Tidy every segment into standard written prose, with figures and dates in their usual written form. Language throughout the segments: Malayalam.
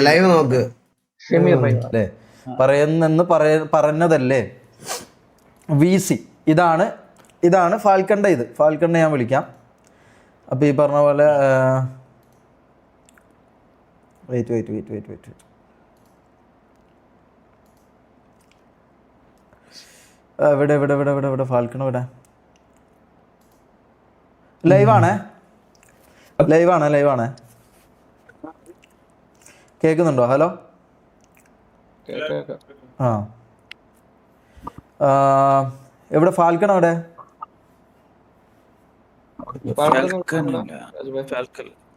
ലൈവ് നോക്ക് അല്ലേ പറഞ്ഞതല്ലേ VC. ഇതാണ് ഫാൽക്കണ്ട. ഫാൽക്കണ്ട ഞാൻ വിളിക്കാം. അപ്പോൾ ഈ പറഞ്ഞ പോലെ വെയിറ്റ് ഇവിടെ ഫാൽക്കണ ഇവിടെ ലൈവാണ്. കേൾക്കുന്നുണ്ടോ? ഹലോ. എവിടെ ഫാൽക്കൺ? എവിടെ?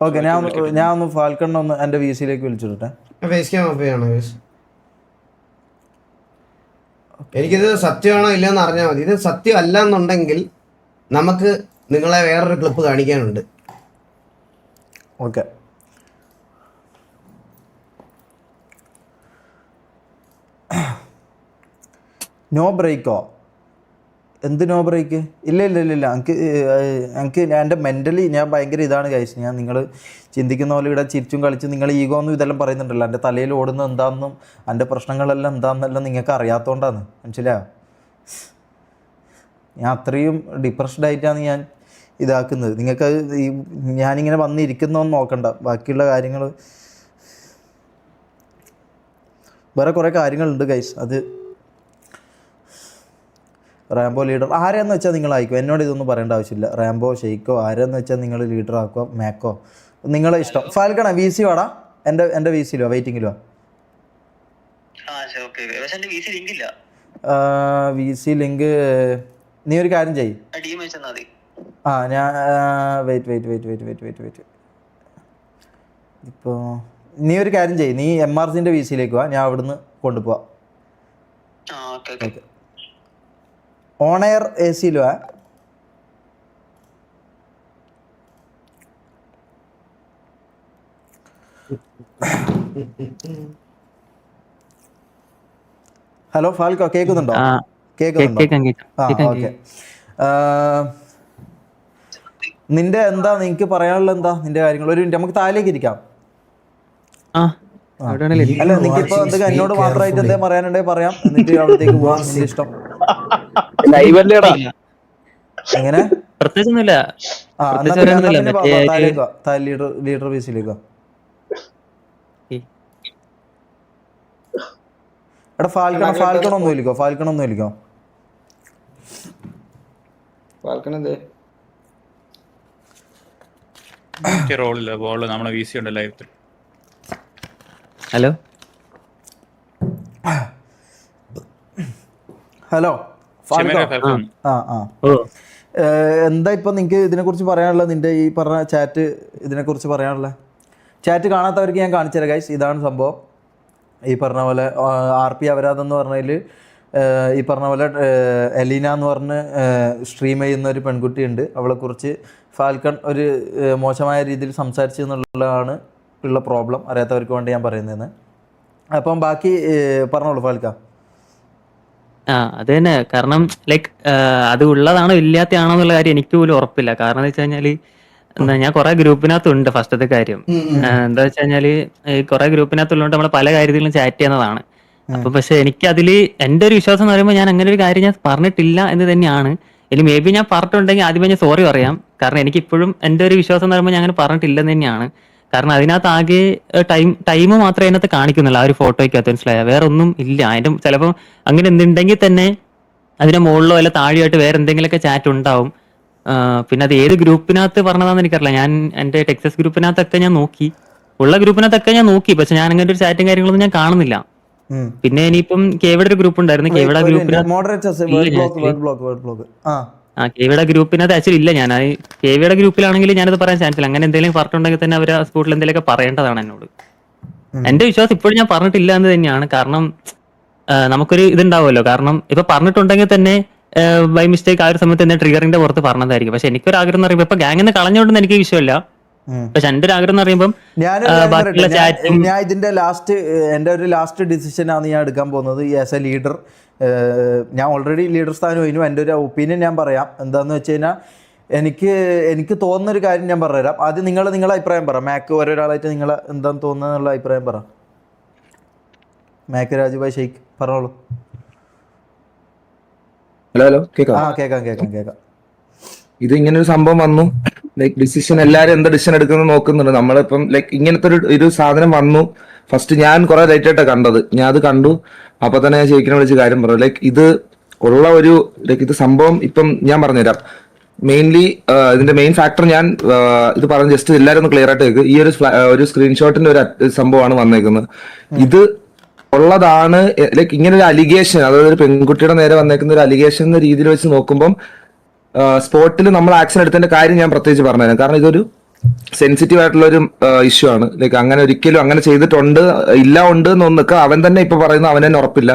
ഓക്കെ, ഞാൻ ഒന്ന് ഫാൽക്കണിനെ ഒന്ന് എൻ്റെ VC-യിലേക്ക് വിളിച്ചിട്ടെ. എനിക്കിത് സത്യമാണോ ഇല്ലെന്ന് അറിഞ്ഞാൽ മതി. ഇത് സത്യം അല്ല എന്നുണ്ടെങ്കിൽ നമുക്ക് നിങ്ങളെ വേറൊരു ക്ലിപ്പ് കാണിക്കാനുണ്ട്. ഓക്കെ, നോ ബ്രേക്കോ? എന്ത് നോ ബ്രേക്ക്? ഇല്ല എനിക്ക് എൻ്റെ മെൻ്റലി ഞാൻ ഭയങ്കര ഇതാണ് ഗൈസ്. ഞാൻ നിങ്ങൾ ചിന്തിക്കുന്ന പോലെ ഇവിടെ ചിരിച്ചും കളിച്ചും നിങ്ങൾ ഈഗോ ഒന്നും ഇതെല്ലാം പറയുന്നുണ്ടല്ലോ. എൻ്റെ തലയിൽ ഓടുന്നത് എന്താണെന്നും എൻ്റെ പ്രശ്നങ്ങളെല്ലാം എന്താണെന്നെല്ലാം നിങ്ങൾക്ക് അറിയാത്തതുകൊണ്ടാണ്. മനസ്സിലായോ? ഞാൻ അത്രയും ഡിപ്രസ്ഡായിട്ടാണ് ഞാൻ ഇതാക്കുന്നത്. നിങ്ങൾക്ക് ഈ ഞാനിങ്ങനെ വന്നിരിക്കുന്നതൊന്നും നോക്കണ്ട. ബാക്കിയുള്ള കാര്യങ്ങൾ വേറെ കുറേ കാര്യങ്ങളുണ്ട് ഗൈസ്. അത് റാംബോ ലീഡർ ആരെയെന്ന് വെച്ചാൽ നിങ്ങൾ അയക്കും. എന്നോട് ഇതൊന്നും പറയേണ്ട ആവശ്യമില്ല. റാംബോ, ഷെയ്ക്കോ ആരെയെന്ന് വെച്ചാൽ നിങ്ങൾ ലീഡർ ആക്കുക. മാക്കോ നിങ്ങളെ ഇഷ്ടം. ഫാൽക്കണ VC വാടാ. എൻ്റെ VC-ലോ വെയിറ്റിങ്ങിലോ? VC ലിങ്ക് നീ ഒരു കാര്യം ചെയ്യ്. ഞാൻ വെയിറ്റ് ഇപ്പോൾ നീ ഒരു കാര്യം ചെയ്യ്. നീ MRCൻ്റെ VC-ലേക്ക് വാ. ഞാൻ അവിടുന്ന് കൊണ്ടുപോവാം. ഓക്കെ. ഓൺ എയർ AC-ലോ? ഹലോ ഫാൽക്കോ, കേൾക്കുന്നുണ്ടോ? ഓക്കെ. നിന്റെ എന്താ, നിനക്ക് പറയാനുള്ള എന്താ നിന്റെ കാര്യങ്ങൾ? ഒരു മിനിറ്റ്, നമുക്ക് താഴേക്ക് ഇരിക്കാം. അല്ല, നിനക്കിപ്പോ എന്തൊക്കെ എന്നോട് മാത്രമായിട്ട് എന്തേ പറയാനുണ്ടെങ്കിൽ പറയാം. എന്നിട്ട് അവിടത്തേക്ക് പോവാം. നിന്റെ ഇഷ്ടം. എങ്ങനെ? പ്രത്യേകിച്ചൊന്നുമില്ല. ലീഡർ VC-ലേക്ക്. എടാ ഫാൽക്കൺ ഒന്നും ഇരിക്കോ. ഹലോ എന്താ ഇപ്പൊ നിങ്ങക്ക് ഇതിനെ കുറിച്ച് പറയാനുള്ളത്? നിന്റെ ഈ പറഞ്ഞ ചാറ്റ് ഇതിനെ കുറിച്ച് പറയാനുള്ളത്? ചാറ്റ് കാണാത്തവർക്ക് ഞാൻ കാണിച്ചു തരാം ഗൈസ്. ഇതാണ് സംഭവം. ഈ പറഞ്ഞ പോലെ RP അപരാധം പറഞ്ഞതിൽ ഈ പറഞ്ഞ പോലെ എലീന എന്ന് പറഞ്ഞ് സ്ട്രീം ചെയ്യുന്ന ഒരു പെൺകുട്ടിയുണ്ട്. അവളെക്കുറിച്ച് ഫാൽക്കൺ ഒരു മോശമായ രീതിയിൽ സംസാരിച്ചു എന്നുള്ളതാണ് ഉള്ള പ്രോബ്ലം. അറിയാത്തവർക്ക് വേണ്ടി ഞാൻ പറയുന്നതെന്ന്. അപ്പം ബാക്കി പറഞ്ഞോളൂ ഫാൽക്ക. അത് തന്നെ. കാരണം ലൈക്ക് അത് ഉള്ളതാണോ ഇല്ലാത്തയാണോ എന്നുള്ള കാര്യം എനിക്ക് പോലും ഉറപ്പില്ല. കാരണം എന്താ വെച്ച് കഴിഞ്ഞാല് ഞാൻ കുറെ ഗ്രൂപ്പിനകത്തുണ്ട്. ഫസ്റ്റത്തെ കാര്യം എന്താ വെച്ച് കഴിഞ്ഞാല് കുറെ ഗ്രൂപ്പിനകത്തുള്ളതുകൊണ്ട് നമ്മൾ പല കാര്യത്തിലും ചാറ്റ് ചെയ്യുന്നതാണ്. അപ്പൊ പക്ഷെ എനിക്ക് അതില് എന്റെ ഒരു വിശ്വാസം എന്ന് പറയുമ്പോൾ ഞാൻ അങ്ങനെ ഒരു കാര്യം ഞാൻ പറഞ്ഞിട്ടില്ല എന്ന് തന്നെയാണ്. ഇനി മേ ബി ഞാൻ പറഞ്ഞിട്ടുണ്ടെങ്കിൽ ആദ്യമേ ഞാൻ സോറി പറയാം. കാരണം എനിക്ക് ഇപ്പോഴും എന്റെ ഒരു വിശ്വാസം എന്ന് പറയുമ്പോൾ ഞാൻ അങ്ങനെ പറഞ്ഞിട്ടില്ലെന്ന് തന്നെയാണ്. കാരണം അതിനകത്ത് ആകെ ടൈം മാത്രമേ അതിനകത്ത് കാണിക്കുന്നുള്ളൂ. ആ ഒരു ഫോട്ടോയ്ക്കകത്ത് മനസ്സിലായ വേറെ ഒന്നും ഇല്ല. അതിന്റെ ചിലപ്പോൾ അങ്ങനെ എന്തുണ്ടെങ്കിൽ തന്നെ അതിന്റെ മുകളിലോ അല്ല താഴെയായിട്ട് വേറെ എന്തെങ്കിലുമൊക്കെ ചാറ്റ് ഉണ്ടാവും. പിന്നെ അത് ഏത് ഗ്രൂപ്പിനകത്ത് പറഞ്ഞതാന്ന് എനിക്കറിയില്ല. ഞാൻ എന്റെ ടെക്സസ് ഗ്രൂപ്പിനകത്തൊക്കെ ഞാൻ നോക്കി, ഉള്ള ഗ്രൂപ്പിനകത്തൊക്കെ ഞാൻ നോക്കി. പക്ഷെ ഞാൻ അങ്ങനെ ഒരു ചാറ്റും കാര്യങ്ങളൊന്നും ഞാൻ കാണുന്നില്ല. പിന്നെ ഇനിയിപ്പം കേവിടെ ഒരു ഗ്രൂപ്പ് ഉണ്ടായിരുന്നു. കേവിടെ ഗ്രൂപ്പിനകത്ത് ആക്ച്വലി ഇല്ല. ഞാൻ കേവിയുടെ ഗ്രൂപ്പിലാണെങ്കിൽ ഞാനത് പറയാൻ ചാൻസ് ഇല്ല. അങ്ങനെ എന്തെങ്കിലും പറഞ്ഞിട്ടുണ്ടെങ്കിൽ തന്നെ അവർ ആ സ്പോട്ടിൽ എന്തെങ്കിലുമൊക്കെ പറയേണ്ടതാണ് എന്നോട്. എന്റെ വിശ്വാസം ഇപ്പോഴും ഞാൻ പറഞ്ഞിട്ടില്ല എന്ന് തന്നെയാണ്. കാരണം നമുക്കൊരു ഇതുണ്ടാവുമല്ലോ. കാരണം ഇപ്പൊ പറഞ്ഞിട്ടുണ്ടെങ്കിൽ തന്നെ ബൈ മിസ്റ്റേക്ക് ആ ഒരു സമയത്ത് എന്നെ ട്രിഗറിന്റെ പുറത്ത് പറഞ്ഞതായിരിക്കും. പക്ഷെ എനിക്കൊരു ആഗ്രഹം എന്ന് പറയുമ്പോൾ ഇപ്പൊ ഗ്യാങ്ങിന്ന് കളഞ്ഞുകൊണ്ടെന്ന് എനിക്ക് വിഷയമില്ല. പക്ഷെ എന്റെ ഒരു ആഗ്രഹം എന്ന് പറയുമ്പോൾ ഞാൻ ഇതിന്റെ എന്റെ ഒരു ലാസ്റ്റ് ഡിസിഷനാണ് ഞാൻ എടുക്കാൻ പോകുന്നത്. ആസ് എ ലീഡർ, ഞാൻ ഓൾറെഡി ലീഡർ സ്ഥാനം കഴിഞ്ഞു. എൻ്റെ ഒരു ഒപ്പീനിയൻ ഞാൻ പറയാം. എന്താണെന്ന് വെച്ച് കഴിഞ്ഞാൽ എനിക്ക് തോന്നുന്നൊരു കാര്യം ഞാൻ പറഞ്ഞുതരാം. ആദ്യം നിങ്ങളെ അഭിപ്രായം പറ. മാക്ക് ഓരോരാളായിട്ട് നിങ്ങൾ എന്താന്ന് തോന്നുന്നുള്ള അഭിപ്രായം പറ. മാക്ക് രാജുഭായ് ഷെയ്ഖ് പറഞ്ഞോളൂ. ഹലോ കേൾക്കാം. കേൾക്കാം. ഇത് ഇങ്ങനെ ഒരു സംഭവം വന്നു, ലൈക്ക് ഡിസിഷൻ എല്ലാരും എന്താ ഡിസിഷൻ എടുക്കുന്നത് നോക്കുന്നുണ്ട്. നമ്മളിപ്പം ലൈക്ക് ഇങ്ങനത്തെ ഒരു സാധനം വന്നു. ഫസ്റ്റ് ഞാൻ കുറെ ലേറ്റ് ആയിട്ടാണ് കണ്ടത്. ഞാൻ അത് കണ്ടു, അപ്പൊ തന്നെ ഞാൻ ഷെയ്ഖിനെ വിളിച്ച് കാര്യം പറഞ്ഞു. ലൈക്ക് ഇത് ഉള്ള ഒരു ലൈക്ക് ഇത് സംഭവം ഇപ്പം ഞാൻ പറഞ്ഞുതരാം. മെയിൻലി ഇതിന്റെ മെയിൻ ഫാക്ടർ ഞാൻ ഇത് പറഞ്ഞ് ജസ്റ്റ് എല്ലാവരും ഒന്ന് ക്ലിയർ ആയിട്ട് കേൾക്കും. ഈ ഒരു സ്ക്രീൻഷോട്ടിന്റെ ഒരു സംഭവമാണ് വന്നേക്കുന്നത്. ഇത് ഉള്ളതാണ് ലൈക്ക് ഇങ്ങനെ ഒരു അലിഗേഷൻ, അതായത് ഒരു പെൺകുട്ടിയുടെ നേരെ വന്നേക്കുന്ന ഒരു അലിഗേഷൻ എന്ന രീതിയിൽ വെച്ച് നോക്കുമ്പോൾ സ്പോട്ടിൽ നമ്മൾ ആക്ഷൻ എടുത്തതിന്റെ കാര്യം ഞാൻ പ്രത്യേകിച്ച് പറഞ്ഞുതരാം. കാരണം ഇതൊരു സെൻസിറ്റീവ് ആയിട്ടുള്ള ഒരു ഇഷ്യൂ ആണ്. ലൈക്ക് അങ്ങനെ ഒരിക്കലും അങ്ങനെ ചെയ്തിട്ടുണ്ട് ഉണ്ട് എന്നൊന്നൊക്കെ അവൻ തന്നെ ഇപ്പൊ പറയുന്നു, അവൻ തന്നെ ഉറപ്പില്ല.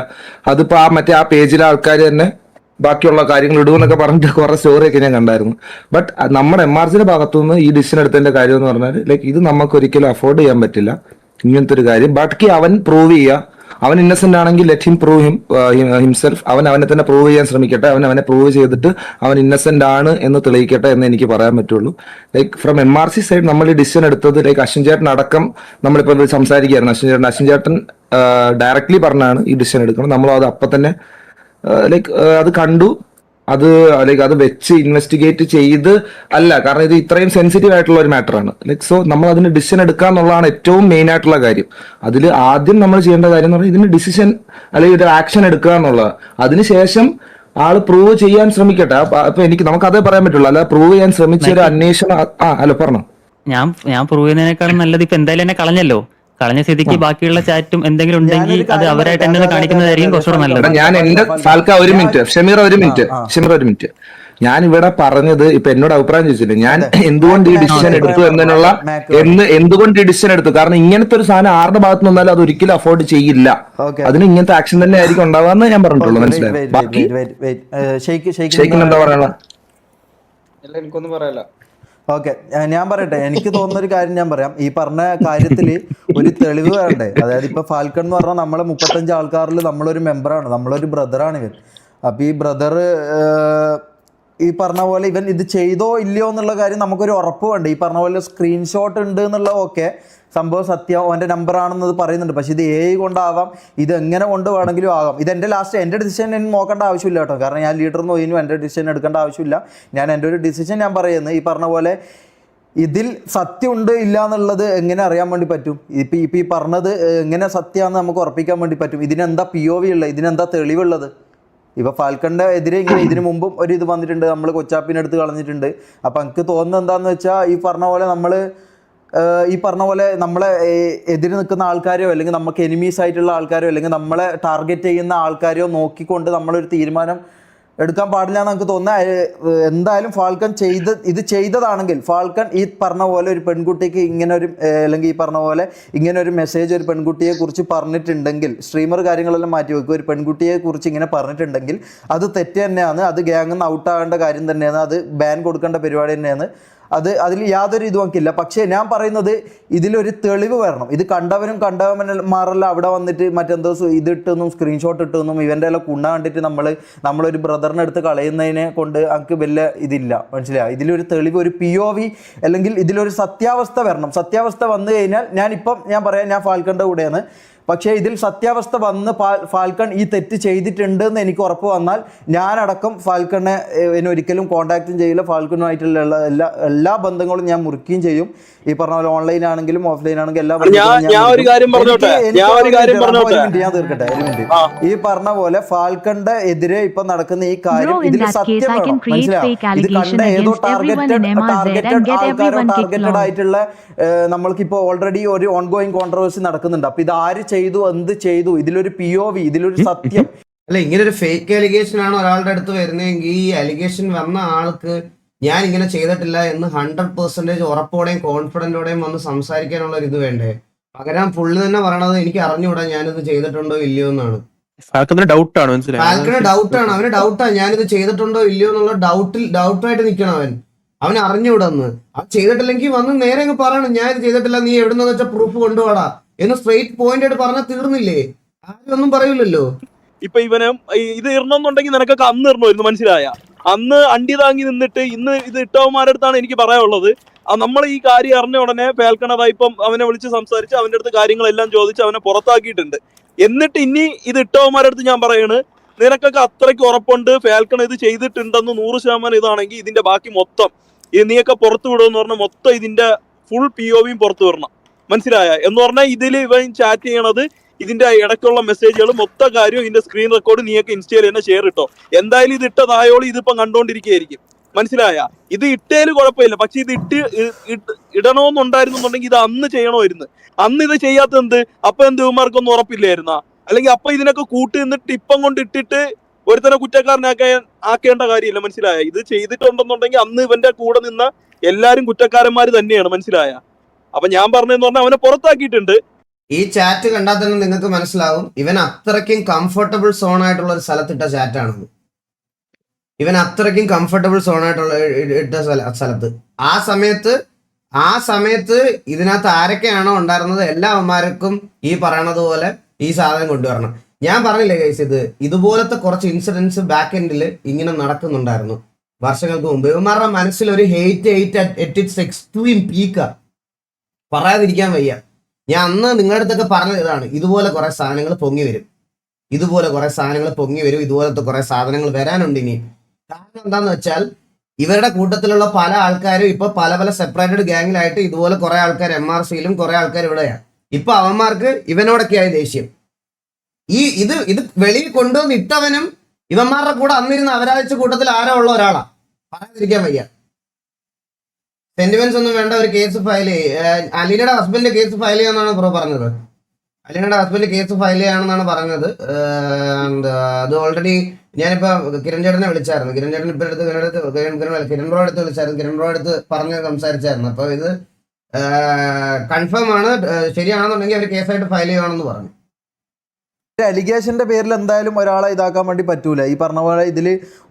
അതിപ്പോ ആ പേജിലെ ആൾക്കാർ തന്നെ ബാക്കിയുള്ള കാര്യങ്ങൾ ഇടുമെന്നൊക്കെ പറഞ്ഞിട്ട് കുറെ സ്റ്റോറിയൊക്കെ ഞാൻ കണ്ടായിരുന്നു. ബട്ട് നമ്മുടെ MRCയുടെ ഭാഗത്തുനിന്ന് ഈ ഡിസിഷൻ എടുത്തതിന്റെ കാര്യം എന്ന് പറഞ്ഞാൽ ലൈക്ക് ഇത് നമുക്ക് ഒരിക്കലും അഫോർഡ് ചെയ്യാൻ പറ്റില്ല ഇങ്ങനത്തെ ഒരു കാര്യം. ബാക്കി അവൻ പ്രൂവ് ചെയ്യുക, അവൻ ഇന്നസെന്റ് ആണെങ്കിൽ ലെറ്റ് ഹിം പ്രൂവ് ഹിംസെൽഫ്. അവനെ തന്നെ പ്രൂവ് ചെയ്യാൻ ശ്രമിക്കട്ടെ. അവനെ പ്രൂവ് ചെയ്തിട്ട് അവൻ ഇന്നസെന്റ് ആണ് എന്ന് തെളിയിക്കട്ടെ എന്ന് എനിക്ക് പറയാൻ പറ്റുള്ളൂ. ലൈക്ക് ഫ്രം MRC സൈഡ് നമ്മൾ ഈ ഡിസിഷൻ എടുത്തത് ലൈക്ക് അശ്വിൻ ചേട്ടൻ അടക്കം നമ്മളിപ്പോൾ സംസാരിക്കുകയായിരുന്നു. അശ്വിൻ ചേട്ടൻ ഡയറക്ട്ലി പറഞ്ഞാണ് ഈ ഡിസിഷൻ എടുക്കണം. നമ്മൾ അത് അപ്പം തന്നെ ലൈക്ക് അത് കണ്ടു, അത് ലൈക്ക് അത് വെച്ച് ഇൻവെസ്റ്റിഗേറ്റ് ചെയ്ത് അല്ല, കാരണം ഇത് ഇത്രയും സെൻസിറ്റീവ് ആയിട്ടുള്ള ഒരു മാറ്റർ ആണ്. ലൈക്ക് സോ നമ്മൾ അതിന് ഡിസിഷൻ എടുക്കുക എന്നുള്ളതാണ് ഏറ്റവും മെയിൻ ആയിട്ടുള്ള കാര്യം. അതിൽ ആദ്യം നമ്മൾ ചെയ്യേണ്ട കാര്യം എന്ന് പറഞ്ഞാൽ ഇതിന് ഡിസിഷൻ അല്ലെങ്കിൽ ഒരു ആക്ഷൻ എടുക്കുക എന്നുള്ളതാണ്. അതിനുശേഷം ആള് പ്രൂവ് ചെയ്യാൻ ശ്രമിക്കട്ടെ. അപ്പൊ നമുക്ക് അതേ പറയാൻ പറ്റുള്ളൂ. അല്ല പ്രൂവ് ചെയ്യാൻ ശ്രമിച്ച ഒരു അന്വേഷണം. ഹലോ പറഞ്ഞോ. ഞാൻ പ്രൂവ് ചെയ്യുന്നതിനേക്കാളും നല്ലത് ഇപ്പൊ എന്തായാലും എന്നെ കളഞ്ഞ സ്ഥിതിക്ക് ബാക്കിയുള്ള ചാറ്റും എന്തെങ്കിലും ഉണ്ടെങ്കിൽ അത് അവരായിട്ട് എന്നെ കാണിക്കുന്നതായിരിക്കും കുറച്ചുകൂടെ നല്ലത്. ഞാൻ എന്റെ ഫാൽക്ക ഒരു മിനിറ്റ്, ഷമീർ ഒരു മിനിറ്റ്. ഞാൻ ഇവിടെ പറഞ്ഞത് ഇപ്പൊ എന്നോട് അഭിപ്രായം ചോദിച്ചില്ലേ, ഞാൻ എന്തുകൊണ്ട് ഈ ഡിസിഷൻ എടുത്തു എന്തുകൊണ്ട് ഈ ഡിസിഷൻ എടുത്തു. കാരണം ഇങ്ങനത്തെ ഒരു സാധനം ആരുടെ ഭാഗത്ത് നിന്നാലും അത് ഒരിക്കലും അഫോർഡ് ചെയ്യില്ല. അതിന് ഇങ്ങനത്തെ ആക്ഷൻ തന്നെ ആയിരിക്കും ഉണ്ടാവാന്ന് ഞാൻ പറഞ്ഞിട്ടുള്ളൂ. മനസ്സിലായി? ഷെയ്ഖിന് എന്താ പറയാനുള്ള? എനിക്കൊന്നും പറയാല്ല. ഓക്കെ, ഞാൻ പറയട്ടെ. എനിക്ക് തോന്നുന്ന ഒരു കാര്യം ഞാൻ പറയാം. ഈ പറഞ്ഞ കാര്യത്തിൽ ഒരു തെളിവ് വേണ്ടേ? അതായത് ഇപ്പൊ ഫാൽക്കൺ എന്ന് പറഞ്ഞാൽ നമ്മളെ 35 ആൾക്കാരിൽ നമ്മളൊരു മെമ്പറാണ്, നമ്മളൊരു ബ്രദറാണ് ഇവൻ. അപ്പൊ ഈ ബ്രദർ ഈ പറഞ്ഞ പോലെ ഇവൻ ഇത് ചെയ്തോ ഇല്ലയോ എന്നുള്ള കാര്യം നമുക്കൊരു ഉറപ്പ് വേണ്ട. ഈ പറഞ്ഞ പോലെ സ്ക്രീൻഷോട്ട് ഉണ്ട് എന്നുള്ള ഓക്കെ, സംഭവം സത്യം, അവൻ്റെ നമ്പർ ആണെന്നത് പറയുന്നുണ്ട്. പക്ഷെ ഇത് AI കൊണ്ടാവാം, ഇത് എങ്ങനെ കൊണ്ട് വേണമെങ്കിലും ആകാം. ഇത് എൻ്റെ ഡിസിഷൻ നോക്കേണ്ട ആവശ്യമില്ല കേട്ടോ. കാരണം ഞാൻ ലീഡറിന് പോയിനും എൻ്റെ ഡിസിഷൻ എടുക്കേണ്ട ആവശ്യമില്ല. എൻ്റെ ഒരു ഡിസിഷൻ ഞാൻ പറയുന്നത്, ഈ പറഞ്ഞ പോലെ ഇതിൽ സത്യം ഉണ്ട് ഇല്ല എന്നുള്ളത് എങ്ങനെ അറിയാൻ വേണ്ടി പറ്റും? ഇപ്പം ഈ പറഞ്ഞത് എങ്ങനെ സത്യമാണെന്ന് നമുക്ക് ഉറപ്പിക്കാൻ വേണ്ടി പറ്റും? ഇതിനെന്താ POV ഉള്ളത്? ഇതിനെന്താ തെളിവുള്ളത്? ഇപ്പോൾ ഫാൽക്കണിൻ്റെ എതിരെ ഇങ്ങനെ ഇതിനു മുമ്പും ഒരു ഇത് വന്നിട്ടുണ്ട്, നമ്മൾ കൊച്ചാപ്പിനെടുത്ത് കളഞ്ഞിട്ടുണ്ട്. അപ്പം എനിക്ക് തോന്നുന്നത് എന്താണെന്ന് വെച്ചാൽ ഈ പറഞ്ഞ പോലെ നമ്മളെ എതിര് നിൽക്കുന്ന ആൾക്കാരോ അല്ലെങ്കിൽ നമുക്ക് എനിമീസ് ആയിട്ടുള്ള ആൾക്കാരോ അല്ലെങ്കിൽ നമ്മളെ ടാർഗറ്റ് ചെയ്യുന്ന ആൾക്കാരോ നോക്കിക്കൊണ്ട് നമ്മളൊരു തീരുമാനം എടുക്കാൻ പാടില്ല എന്ന് നമുക്ക് തോന്നുന്നത്. എന്തായാലും ഫാൽക്കൺ ഇത് ചെയ്തതാണെങ്കിൽ ഫാൽക്കൺ ഈ പറഞ്ഞ പോലെ ഒരു പെൺകുട്ടിക്ക് ഇങ്ങനെ ഒരു അല്ലെങ്കിൽ ഈ പറഞ്ഞ പോലെ ഇങ്ങനെ ഒരു മെസ്സേജ് ഒരു പെൺകുട്ടിയെ കുറിച്ച് പറഞ്ഞിട്ടുണ്ടെങ്കിൽ, സ്ട്രീമർ കാര്യങ്ങളെല്ലാം മാറ്റി വെക്കുക, ഒരു പെൺകുട്ടിയെ കുറിച്ച് ഇങ്ങനെ പറഞ്ഞിട്ടുണ്ടെങ്കിൽ അത് തെറ്റ് തന്നെയാണ്. അത് ഗ്യാങ്ങിൽ നിന്ന് ഔട്ടാകേണ്ട കാര്യം തന്നെയാണ്. അത് ബാൻ കൊടുക്കേണ്ട പരിപാടി തന്നെയാണ്. അതിൽ യാതൊരു ഇതും നമുക്കില്ല. പക്ഷേ ഞാൻ പറയുന്നത് ഇതിലൊരു തെളിവ് വരണം. ഇത് കണ്ടവന്മാരെല്ലാം അവിടെ വന്നിട്ട് മറ്റെന്തോ ഇതിട്ടെന്നും സ്ക്രീൻഷോട്ട് ഇട്ടെന്നും ഇവൻ്റെ എല്ലാം കുണ്ണ കണ്ടിട്ട് നമ്മളൊരു ബ്രദറിനെ എടുത്ത് കളയുന്നതിനെ കൊണ്ട് നമുക്ക് വലിയ ഇതില്ല. മനസ്സിലായി? ഇതിലൊരു തെളിവ്, ഒരു POV അല്ലെങ്കിൽ ഇതിലൊരു സത്യാവസ്ഥ വരണം. സത്യാവസ്ഥ വന്നു കഴിഞ്ഞാൽ ഞാൻ പറയാം, ഞാൻ ഫാൽക്കണിൻ്റെ കൂടെയാണ്. പക്ഷേ ഇതിൽ സത്യാവസ്ഥ വന്ന് ഫാൽക്കൺ ഈ തെറ്റ് ചെയ്തിട്ടുണ്ട് എന്ന് എനിക്ക് ഉറപ്പ് വന്നാൽ ഞാനടക്കം ഫാൽക്കണിനെ ഒരിക്കലും കോൺടാക്റ്റും ചെയ്യില്ല. ഫാൽക്കണുമായിട്ടുള്ള എല്ലാ ബന്ധങ്ങളും ഞാൻ മുറിക്കുകയും ചെയ്യും. ഈ പറഞ്ഞ പോലെ ഓൺലൈൻ ആണെങ്കിലും ഓഫ്ലൈൻ ആണെങ്കിലും എല്ലാ ഞാൻ തീർക്കട്ടെ ഒരു മിനിറ്റ്. ഈ പറഞ്ഞ പോലെ ഫാൽക്കണിന്റെ എതിരെ ഇപ്പൊ നടക്കുന്ന ഈ കാര്യം ഇതിൽ സത്യം വേണം. മനസ്സിലാവും? ഇത് കണ്ട ഏതോ ടാർഗറ്റഡ് ആൾക്കാരോ ആയിട്ടുള്ള നമ്മൾക്കിപ്പോ ഓൾറെഡി ഒരു ഓൺഗോയിങ് കോൺട്രവേഴ്സി നടക്കുന്നുണ്ട്. അപ്പൊ ഇത് ആര് ചെയ്തു, എന്ത് ചെയ്തു, ഇതിലൊരു POV, ഇതിലൊരു സത്യം. അല്ല, ഇങ്ങനെ ഒരു ഫേക്ക് അലിഗേഷൻ ആണ് ഒരാളുടെ അടുത്ത് വരുന്നതെങ്കിൽ ഈ അലിഗേഷൻ വന്ന ആൾക്ക് ഞാൻ ഇങ്ങനെ ചെയ്തിട്ടില്ല എന്ന് 100% ഉറപ്പോടെയും കോൺഫിഡന്റോടെയും വന്ന് സംസാരിക്കാനുള്ള ഒരു ഇത് വേണ്ടേ? പകരം പുള്ളി തന്നെ പറയണത് എനിക്ക് അറിഞ്ഞുകൂടാ ഞാനിത് ചെയ്തിട്ടുണ്ടോ ഇല്ലയോ എന്നാണ്. ഫാൽക്കണിന് ഡൗട്ടാണ്, മനസ്സിലായി? ഫാൽക്കണ് ഡൗട്ടാണ്, അവന് ഡൗട്ടാ ഞാനിത് ചെയ്തിട്ടുണ്ടോ ഇല്ലയോ എന്നുള്ള ഡൗട്ടായിട്ട് നിൽക്കണം. അവന് അറിഞ്ഞുകൂടെന്ന്. അത് ചെയ്തിട്ടില്ലെങ്കിൽ വന്ന് നേരെ അങ്ങ് പറയണം, ഞാൻ ഇത് ചെയ്തിട്ടില്ല, നീ എവിടുന്ന് വെച്ചാൽ പ്രൂഫ് കൊണ്ടുപോടാ എന്ന് സ്ട്രെയിറ്റ് പോയിന്റ് ആയിട്ട് പറഞ്ഞാൽ തീർന്നില്ലേ? ആരും ഒന്നും പറയൂലല്ലോ. ഇപ്പൊ ഇവന് ഇത് ഇറണമെന്നുണ്ടെങ്കിൽ നിനക്കൊക്കെ അന്ന് ഇറണമായിരുന്നു, മനസ്സിലായ? അന്ന് അണ്ടി താങ്ങി നിന്നിട്ട് ഇന്ന് ഇത് ഇട്ടവന്മാരുടെ അടുത്താണ് എനിക്ക് പറയാനുള്ളത്. നമ്മൾ ഈ കാര്യം അറിഞ്ഞ ഉടനെ ഫാൽക്കണർ ഇപ്പം അവനെ വിളിച്ച് സംസാരിച്ച് അവന്റെ അടുത്ത് കാര്യങ്ങളെല്ലാം ചോദിച്ച് അവനെ പുറത്താക്കിയിട്ടുണ്ട്. എന്നിട്ട് ഇനി ഇത് ഇട്ടവന്മാരുടെ അടുത്ത് ഞാൻ പറയാണ്, നിനക്കൊക്കെ അത്രയ്ക്ക് ഉറപ്പുണ്ട് ഫാൽക്കൺ ഇത് ചെയ്തിട്ടുണ്ടെന്ന് 100% ഇതാണെങ്കിൽ ഇതിന്റെ ബാക്കി മൊത്തം നീയൊക്കെ പുറത്തു വിടുമെന്ന് പറഞ്ഞാൽ മൊത്തം ഇതിന്റെ ഫുൾ POVയും പുറത്തു വരണം. മനസ്സിലായ എന്ന് പറഞ്ഞാൽ ഇതിൽ ഇവൻ ചാറ്റ് ചെയ്യണത് ഇതിന്റെ ഇടയ്ക്കുള്ള മെസ്സേജുകൾ മൊത്തം കാര്യം ഇതിന്റെ സ്ക്രീൻ റെക്കോർഡ് നീയൊക്കെ ഇൻസ്റ്റയിൽ തന്നെ ഷെയർ ഇട്ടോ. എന്തായാലും ഇത് ഇട്ടതായോളം ഇതിപ്പം കണ്ടോണ്ടിരിക്കുകയായിരിക്കും. മനസ്സിലായ? ഇത് ഇട്ടേല് കുഴപ്പമില്ല, പക്ഷെ ഇത് ഇടണമെന്നുണ്ടായിരുന്നുണ്ടെങ്കിൽ ഇത് അന്ന് ചെയ്യണമായിരുന്നു. അന്ന് ഇത് ചെയ്യാത്ത എന്ത്? അപ്പൊ എന്ത് ഇവന്മാർക്കൊന്നും ഉറപ്പില്ലായിരുന്നാ? അല്ലെങ്കിൽ അപ്പൊ ഇതിനൊക്കെ കൂട്ടി നിന്നിട്ട് ഇപ്പം കൊണ്ട് ഇട്ടിട്ട് ഒരുത്തനെ ആക്കേണ്ട കാര്യമില്ല. മനസ്സിലായ? ഇത് ചെയ്തിട്ടുണ്ടെന്നുണ്ടെങ്കിൽ അന്ന് ഇവന്റെ കൂടെ നിന്ന എല്ലാരും കുറ്റക്കാരന്മാര് തന്നെയാണ്. മനസ്സിലായ? അപ്പൊ ഞാൻ പറഞ്ഞതെന്ന് പറഞ്ഞാൽ അവനെ പുറത്താക്കിയിട്ടുണ്ട്. ഈ ചാറ്റ് കണ്ടാൽ തന്നെ നിങ്ങൾക്ക് മനസ്സിലാവും ഇവൻ അത്രയ്ക്കും കംഫർട്ടബിൾ സോൺ ആയിട്ടുള്ള ഒരു സ്ഥലത്തിട്ട ചാറ്റാണെന്ന്. ഇവൻ അത്രയ്ക്കും കംഫർട്ടബിൾ സോൺ ആയിട്ടുള്ള ഇട്ട സ്ഥലത്ത് ആ സമയത്ത് ഇതിനകത്ത് ആരൊക്കെയാണോ ഉണ്ടായിരുന്നത് എല്ലാവന്മാർക്കും ഈ പറയണത് പോലെ ഈ സാധനം കൊണ്ടുവരണം. ഞാൻ പറഞ്ഞില്ലേ ഗൈസ്, ഇതുപോലത്തെ കുറച്ച് ഇൻസിഡൻസ് ബാക്ക് എൻഡിൽ ഇങ്ങനെ നടക്കുന്നുണ്ടായിരുന്നു വർഷങ്ങൾക്ക് മുമ്പ്. ഇവന്മാരുടെ മനസ്സിൽ ഒരു ഹെയ്റ്റ് അറ്റ് ഇറ്റ്സ് എക്സ്ട്രീം പീക്കാ, പറയാതിരിക്കാൻ വയ്യ. ഞാൻ അന്ന് നിങ്ങളുടെ അടുത്തൊക്കെ പറഞ്ഞത് ഇതാണ്, ഇതുപോലെ കുറെ സാധനങ്ങൾ പൊങ്ങി വരും, ഇതുപോലത്തെ കുറെ സാധനങ്ങൾ വരാനുണ്ട് ഇനി. കാരണം എന്താന്ന് വെച്ചാൽ ഇവരുടെ കൂട്ടത്തിലുള്ള പല ആൾക്കാരും ഇപ്പൊ പല പല സെപ്പറേറ്റഡ് ഗ്യാങ്ങിലായിട്ട് ഇതുപോലെ കുറെ ആൾക്കാർ MRCയിലും കുറെ ആൾക്കാർ ഇവിടെയാണ്. ഇപ്പൊ അവന്മാർക്ക് ഇവനോടൊക്കെയായി ദേഷ്യം. ഇത് വെളിയിൽ കൊണ്ടുവന്ന് ഇട്ടവനും ഇവന്മാരുടെ കൂടെ അന്നിരുന്ന അവരാഴ്ച കൂട്ടത്തിൽ ആരോ ഉള്ള ഒരാളാ, പറയാതിരിക്കാൻ വയ്യ. സെന്റിമെന്റ്സ് ഒന്നും വേണ്ട, ഒരു കേസ് ഫയൽ അലീനയുടെ ഹസ്ബൻഡ് കേസ് ഫയൽ ചെയ്യാന്നാണ് ബ്രോ പറഞ്ഞത്. അലീനയുടെ ഹസ്ബൻഡ് കേസ് ഫയൽ ചെയ്യാണെന്നാണ് പറഞ്ഞത്. അത് ഓൾറെഡി ഞാനിപ്പോ കിരൺ ചേട്ടനെ വിളിച്ചായിരുന്നു. കിരൺ ചേട്ടൻ ഇപ്പൊ കിരൺ ബ്രോ അടുത്ത് വിളിച്ചായിരുന്നു. കിരൺ ബ്രോ അടുത്ത് പറഞ്ഞ് സംസാരിച്ചായിരുന്നു. അപ്പൊ ഇത് കൺഫേം ആണ്, ശരിയാണെന്നുണ്ടെങ്കിൽ അവർ കേസായിട്ട് ഫയൽ ചെയ്യുകയാണെന്ന് പറഞ്ഞു. അലിഗേഷന്റെ പേരിൽ എന്തായാലും ഒരാളെ ഇതാക്കാൻ വേണ്ടി പറ്റൂല. ഈ പറഞ്ഞ പോലെ ഇതിൽ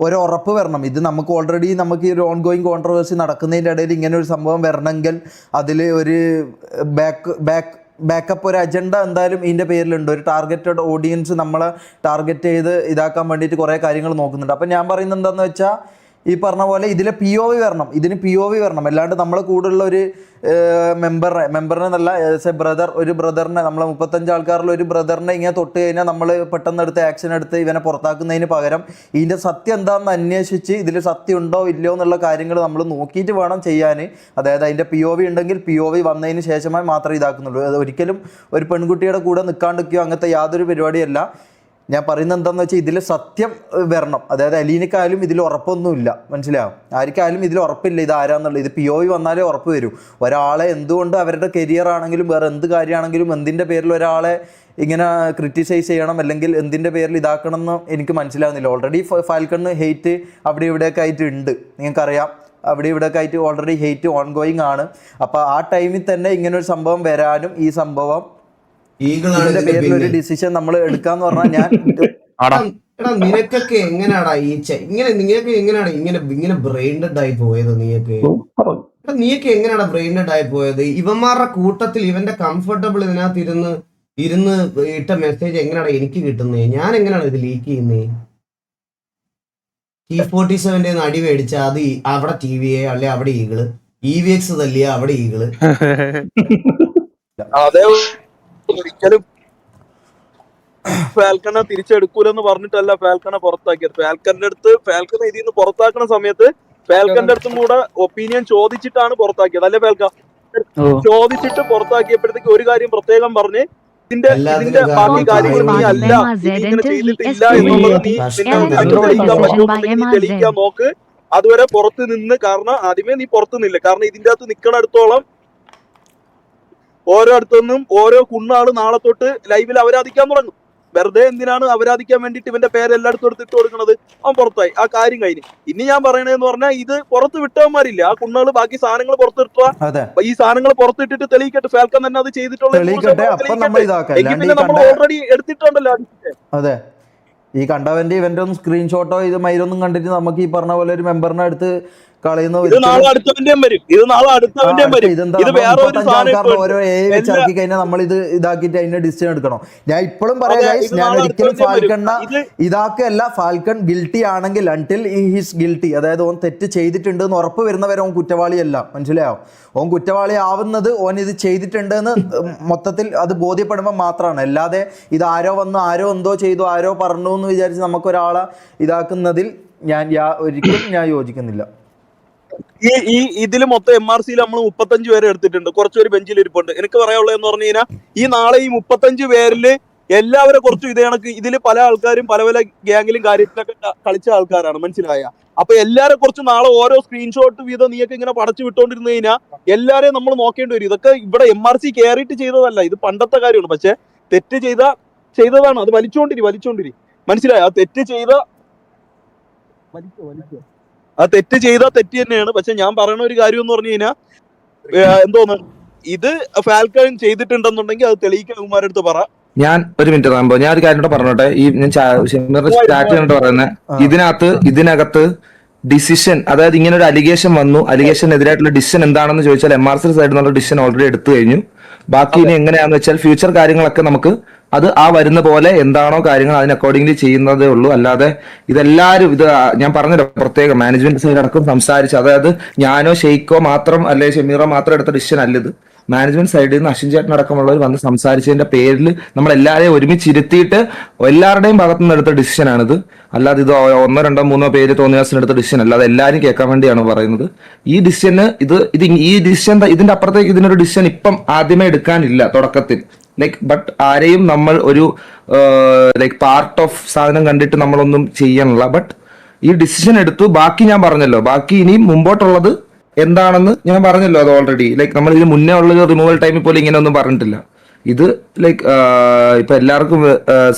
ഒരു ഉറപ്പ് വരണം. ഇത് നമുക്ക് ഓൾറെഡി നമുക്ക് ഈ ഒരു ഓൺഗോയിങ് കോൺട്രവേഴ്സി നടക്കുന്നതിൻ്റെ ഇടയിൽ ഇങ്ങനെ ഒരു സംഭവം വരണമെങ്കിൽ അതിൽ ഒരു ബാക്കപ്പ് ഒരു അജണ്ട എന്തായാലും ഇതിൻ്റെ പേരിലുണ്ട്. ഒരു ടാർഗറ്റഡ് ഓഡിയൻസ് നമ്മളെ ടാർഗറ്റ് ചെയ്ത് ഇതാക്കാൻ വേണ്ടിയിട്ട് കുറേ കാര്യങ്ങൾ നോക്കുന്നുണ്ട്. അപ്പം ഞാൻ പറയുന്നത് എന്താണെന്ന് വെച്ചാൽ ഈ പറഞ്ഞ പോലെ ഇതിലെ POV വരണം, ഇതിന് POV വരണം. അല്ലാണ്ട് നമ്മളെ കൂടെയുള്ള ഒരു മെമ്പറിനെ എന്നല്ല, ആസ് എ ബ്രദർ, ഒരു ബ്രദറിനെ, നമ്മളെ 35 ആൾക്കാരിൽ ഒരു ബ്രദറിനെ ഇങ്ങനെ തൊട്ട് കഴിഞ്ഞാൽ നമ്മൾ പെട്ടെന്ന് എടുത്ത് ആക്ഷൻ എടുത്ത് ഇവനെ പുറത്താക്കുന്നതിന് പകരം ഇതിൻ്റെ സത്യം എന്താണെന്ന് അന്വേഷിച്ച് ഇതിൽ സത്യം ഉണ്ടോ ഇല്ലയോ എന്നുള്ള കാര്യങ്ങൾ നമ്മൾ നോക്കിയിട്ട് വേണം ചെയ്യാൻ. അതായത് അതിൻ്റെ POV ഉണ്ടെങ്കിൽ POV വന്നതിന് ശേഷമായി മാത്രമേ ഇതാക്കുന്നുള്ളൂ. അത് ഒരിക്കലും ഒരു പെൺകുട്ടിയുടെ കൂടെ നിൽക്കാണ്ടിരിക്കുകയോ അങ്ങനത്തെ യാതൊരു പരിപാടിയല്ല. ഞാൻ പറയുന്നത് എന്താണെന്ന് വെച്ചാൽ ഇതിൽ സത്യം വരണം. അതായത് അലീനക്കായാലും ഇതിൽ ഉറപ്പൊന്നുമില്ല, മനസ്സിലാവും? ആർക്കായാലും ഇതിൽ ഉറപ്പില്ല ഇത് ആരാന്നുള്ളത്. ഇത് POV വന്നാലേ ഉറപ്പ് വരും. ഒരാളെ എന്തുകൊണ്ട് അവരുടെ കരിയർ ആണെങ്കിലും വേറെ എന്ത് കാര്യമാണെങ്കിലും എന്തിൻ്റെ പേരിൽ ഒരാളെ ഇങ്ങനെ ക്രിറ്റിസൈസ് ചെയ്യണം അല്ലെങ്കിൽ എന്തിൻ്റെ പേരിൽ ഇതാക്കണം എന്ന് എനിക്ക് മനസ്സിലാവുന്നില്ല. ഓൾറെഡി ഫാൽക്കണ് ഹെയ്റ്റ് അവിടെ ഇവിടെയൊക്കെ ആയിട്ട് ഉണ്ട്, നിങ്ങൾക്കറിയാം. അവിടെ ഇവിടെയൊക്കെ ആയിട്ട് ഓൾറെഡി ഹെയ്റ്റ് ഓൺഗോയിങ് ആണ്. അപ്പോൾ ആ ടൈമിൽ തന്നെ ഇങ്ങനെ ഒരു സംഭവം വരാനും ഈ സംഭവം ഇതിന്റെ പേരിൽ ഒരു ഡിസിഷൻ നമ്മൾ എടുക്കാന്ന് പറഞ്ഞാൽ നിനക്കൊക്കെ എങ്ങനെയാടാ നിങ്ങൾക്ക് ഇങ്ങനെ ബ്രെയിൻഡഡ് ആയി പോയത്? നീയൊക്കെ എങ്ങനെയാടാ ബ്രെയിൻഡഡ് ആയി പോയത്? ഇവന്മാരുടെ കൂട്ടത്തിൽ ഇവന്റെ കംഫർട്ടബിൾ ഇതിനകത്ത് ഇരുന്ന് ഇട്ട മെസ്സേജ് എങ്ങനെയാടാ എനിക്ക് കിട്ടുന്നത്? ഞാൻ എങ്ങനെയാണ് ഇത് ലീക്ക് ചെയ്യുന്നത്? T47 അടി മേടിച്ച അത് അവിടെ TVA അല്ലെ അവിടെ ഈകള്, EVX തല്ലിയ അവിടെ ഈകള്. അതേ ഒരിക്കലും ഫാൽക്കണെ തിരിച്ചെടുക്കൂലെന്ന് പറഞ്ഞിട്ടല്ല ഫാൽക്കണെ പുറത്താക്കിയത്. ഫാൽക്കണെ ഇതിൽ നിന്ന് പുറത്താക്കുന്ന സമയത്ത് ഫാൽക്കന്റെ അടുത്തും കൂടെ ഒപ്പീനിയൻ ചോദിച്ചിട്ടാണ് പുറത്താക്കിയത്, അല്ലെ ഫാൽക്ക? ചോദിച്ചിട്ട് പുറത്താക്കിയപ്പോഴത്തേക്ക് ഒരു കാര്യം പ്രത്യേകം പറഞ്ഞ് ഇതിന്റെ ബാക്കി കാര്യങ്ങൾ നീ അല്ല ഇങ്ങനെ ചെയ്തിട്ടില്ല എന്നുള്ളത് നീ തെളിയിക്കാൻ പറ്റുമെന്നുണ്ടെങ്കിൽ തെളിയിക്കാൻ നോക്ക്. അതുവരെ പുറത്ത് നിന്ന്, കാരണം ആദ്യമേ നീ പുറത്ത് നിന്നില്ല. കാരണം ഇതിന്റെ അകത്ത് നിൽക്കണടുത്തോളം ഓരോ അടുത്തുനിന്നും ഓരോ കുണ്ണാള് നാളെ തൊട്ട് ലൈവിൽ അവരാധിക്കാൻ തുടങ്ങും. വെറുതെ എന്തിനാണ് അവരാധിക്കാൻ വേണ്ടിട്ട് ഇവന്റെ പേര് എല്ലായിടത്തും എടുത്തിട്ട് കൊടുക്കുന്നത്? അവൻ പുറത്തായി, ആ കാര്യം കഴിഞ്ഞ്. ഇനി ഞാൻ പറയണേന്ന് പറഞ്ഞാൽ ഇത് പുറത്ത് വിട്ടവന്മാരില്ല, ആ കുണ്ണാള് ബാക്കി സാധനങ്ങൾ പുറത്തിട്ടുക. ഈ സാധനങ്ങൾ പുറത്തിട്ടിട്ട് തെളിയിക്കട്ടെ ഫാൽക്കൻ തന്നെ അത് ചെയ്തിട്ടുള്ളത്. നമ്മൾ ഓൾറെഡി എടുത്തിട്ടുണ്ടല്ലോ. അതെ, ഈ കണ്ടവന്റെ ഇവന്റെ ഒന്നും സ്ക്രീൻഷോട്ടോ ഇത് മൈരൊന്നും കണ്ടിട്ട് നമുക്ക് ഈ പറഞ്ഞ പോലെ ഒരു മെമ്പറിനെ അടുത്ത് കളയുന്ന ഇത് നാളെ അടുത്തവന്റെയും വരും, ഇത് നാളെ അടുത്തവന്റെയും വരും. ഇതെന്താ ഇത് വേറെ ഒരു സാധനം ഓരോ വെച്ച് ഇറക്കി കഴിഞ്ഞാൽ നമ്മൾ ഇത് ഇതാക്കിയിട്ട് അതിന്റെ ഡിസിഷൻ എടുക്കണം. ഞാൻ ഇപ്പോഴും പറയാം അതെ, ഗൈസ്, ഇത് ഞാൻ നാളെ ഒരിക്കലും അടുത്തവന്റെയും ഫാൽക്കണ്ണ വരും. ഇതാക്കല്ല. ഫാൽക്കൺ ഗിൽറ്റി ആണെങ്കിൽ അൺടിൽ ഹിസ് ഗിൽറ്റി, അതായത് ഓൻ തെറ്റ് ചെയ്തിട്ടുണ്ട് എന്ന് ഉറപ്പ് വരുന്നവരെ ഓൻ കുറ്റവാളിയല്ല. മനസ്സിലായോ? ഓൻ കുറ്റവാളി ആവുന്നത് ഓൻ ഇത് ചെയ്തിട്ടുണ്ട് എന്ന് മൊത്തത്തിൽ അത് ബോധ്യപ്പെടുമ്പോൾ മാത്രമാണ്. അല്ലാതെ ഇത് ആരോ വന്നു ആരോ എന്തോ ചെയ്തു ആരോ പറഞ്ഞു എന്ന് വിചാരിച്ച് നമുക്കൊരാളെ ഇതാക്കുന്നതിൽ ഒരിക്കലും ഞാൻ യോജിക്കുന്നില്ല. ഈ ഇതില് മൊത്തം MRCയിൽ നമ്മൾ 35 പേരെ എടുത്തിട്ടുണ്ട്, കുറച്ചുപേര് ബെഞ്ചിൽ ഇരിപ്പുണ്ട്. എനിക്ക് പറയാനുള്ളതെന്ന് പറഞ്ഞു കഴിഞ്ഞാൽ ഈ നാളെ ഈ 35 പേരില് എല്ലാവരെ കുറച്ചും ഇതേ കണക്ക് ഇതില് പല ആൾക്കാരും പല പല ഗ്യാങ്ങിലും കാര്യത്തിലൊക്കെ കളിച്ച ആൾക്കാരാണ്. മനസ്സിലായ? അപ്പൊ എല്ലാരെ കുറിച്ച് നാളെ ഓരോ സ്ക്രീൻഷോട്ട് വീതം നീയൊക്കെ ഇങ്ങനെ പടച്ചു വിട്ടോണ്ടിരുന്നു കഴിഞ്ഞാൽ എല്ലാരെയും നമ്മൾ നോക്കേണ്ടി വരും. ഇതൊക്കെ ഇവിടെ MRC കയറിയിട്ട് ചെയ്തതല്ല, ഇത് പണ്ടത്തെ കാര്യമാണ്. പക്ഷെ തെറ്റ് ചെയ്തതാണ്, അത് വലിച്ചോണ്ടിരി. മനസ്സിലായ? ആ തെറ്റ് ചെയ്ത തെറ്റ് തന്നെയാണ്. പക്ഷെ ഞാൻ പറയുന്ന ഒരു കാര്യം എന്ന് പറഞ്ഞു കഴിഞ്ഞാൽ എന്തോന്ന്, ഇത് ഫാൽക്കൺ ചെയ്തിട്ടുണ്ടെന്നുണ്ടെങ്കിൽ അത് തെളിയിക്കാൻ ഉമ്മാരുടെ അടുത്ത് പറ. ഞാൻ ഒരു മിനിറ്റ് താമ്പോ ഞാൻ ഒരു കാര്യം കൂടെ പറഞ്ഞോട്ടെ. ഈ ഞാൻ ചാറ്റ് കണ്ടിട്ട് പറയുന്നത് ഇതിനകത്ത് ഡിസിഷൻ, അതായത് ഇങ്ങനെ ഒരു അലിഗേഷൻ വന്നു, അലിഗേഷനെതിരായിട്ടുള്ള ഡിസിഷൻ എന്താണെന്ന് ചോദിച്ചാൽ MRC സൈഡിൽ നിന്നുള്ള ഡിസിഷൻ ഓൾറെഡി എടുത്തു കഴിഞ്ഞു. ബാക്കി ഇനി എങ്ങനെയാണെന്ന് വെച്ചാൽ ഫ്യൂച്ചർ കാര്യങ്ങളൊക്കെ നമുക്ക് അത് ആ വരുന്ന പോലെ എന്താണോ കാര്യങ്ങൾ അതിന് അക്കോർഡിംഗ്ലി ചെയ്യുന്നതേ ഉള്ളൂ. അല്ലാതെ ഇതെല്ലാവരും ഇത് ഞാൻ പറഞ്ഞല്ലോ, പ്രത്യേകം മാനേജ്മെന്റ് സൈഡ് അടക്കം സംസാരിച്ച്, അതായത് ഞാനോ ഷെയ്ക്കോ മാത്രം അല്ലെങ്കിൽ ഷമീറോ മാത്രം എടുത്ത ഡിസിഷൻ അല്ലത്. മാനേജ്മെന്റ് സൈഡിൽ നിന്ന് അശ്വിൻ ചേട്ടൻ അടക്കമുള്ളവർ വന്ന് സംസാരിച്ചതിന്റെ പേരിൽ നമ്മൾ എല്ലാവരെയും ഒരുമിച്ച് ഇരുത്തിയിട്ട് എല്ലാവരുടെയും ഭാഗത്തു നിന്ന് എടുത്ത ഡിസിഷനാണിത്. അല്ലാതെ ഇത് 1, 2, 3 പേര് തോന്നിയാസിന് എടുത്ത ഡിസിഷൻ അല്ല. അത് എല്ലാവരും കേൾക്കാൻ വേണ്ടിയാണ് പറയുന്നത്. ഈ ഡിസിഷന് ഈ ഡിസിഷൻ ഇതിന്റെ അപ്പുറത്തേക്ക് ഇതിനൊരു ഡിസിഷൻ ഇപ്പം ആദ്യമേ എടുക്കാനില്ല തുടക്കത്തിൽ. ബട്ട് ആരെയും നമ്മൾ ഒരു പാർട്ട് ഓഫ് സാധനം കണ്ടിട്ട് നമ്മളൊന്നും ചെയ്യണില്ല. ബട്ട് ഈ ഡിസിഷൻ എടുത്തു. ബാക്കി ഞാൻ പറഞ്ഞല്ലോ, ബാക്കി ഇനിയും മുമ്പോട്ടുള്ളത് എന്താണെന്ന് ഞാൻ പറഞ്ഞല്ലോ. അത് ഓൾറെഡി നമ്മൾ ഇതിന് മുന്നേ ഉള്ള റിമൂവൽ ടൈമിൽ പോലും ഇങ്ങനെ ഒന്നും പറഞ്ഞിട്ടില്ല. ഇത് ഇപ്പൊ എല്ലാവർക്കും